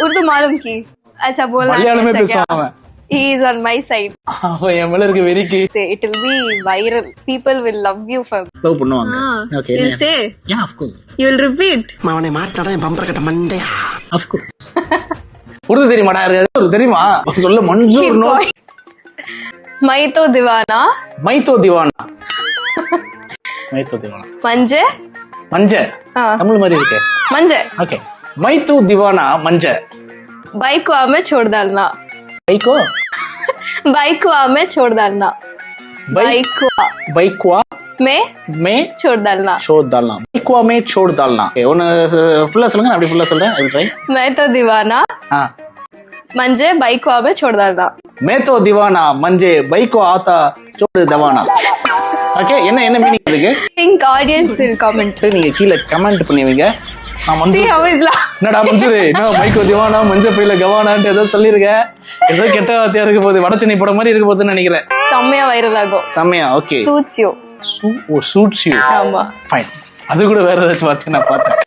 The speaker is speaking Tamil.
उर्दू मालूम की अच्छा बोलना மலையாளமே பேசுவான். he is on my side அவன் என் மேல இருக்க வெறிக்கு say it will be viral people will love you for love பண்ணுவாங்க. Okay. you'll say yeah of course. you will repeat அவனை மாட்டாடா என் பம்பர கட்ட மண்டையா. Of course. உருது தெரியுமாடா? இருக்கு தெரியுமா? சொல்ல மன்சூர் நோ. मैं तो दीवाना மைத்தோ திவானா. மைத்தோ திவானா. मंजे மஞ்ச. हाँ தமிழ் மாதிரி இருக்கு. मंजे ஓகே. மைத்தோ திவானா மஞ்ச. बाइक को हमें छोड़ डालना பைக்கோ बाइक को हमें छोड़ डालना बाइक को பைக்வா में மே छोड़ डालना छोड़ डालना. பைக்வா மே छोड़ डालना. ஒன்னு ஃபுல்லா சொல்லுங்க. நான் அப்படி ஃபுல்லா சொல்றேன். I will try. मैं तो दीवाना हां. मंजे बाइक को हमें छोड़ डालना मैं तो दीवाना मंजे பைக்கோ ஆத்தா छोड़ दवाना. ஓகே. என்ன என்ன மீனிங் இதுக்கு? think audience will comment நீங்க கீழ கமெண்ட் பண்ணுவீங்க. நான் see Mansoor how is la என்னடா மன்சூர் என்ன பைக்கோ திவானா மஞ்ச பையில கவானான்ட்டு ஏதோ சொல்லியிருக்கேன். ஏதோ கெட்ட வார்த்தையா இருக்க போகுது. வடச்சென்னை படம் மாதிரி இருக்க போகுதுன்னு நினைக்கிறேன். செம்மையா வைரல் ஆகும் செம்மையா? Okay. suits you shoots you. ஆமா ஃபைன். அது கூட வேற ஏதாச்சும் வார்த்தை நான் பார்த்தேன்.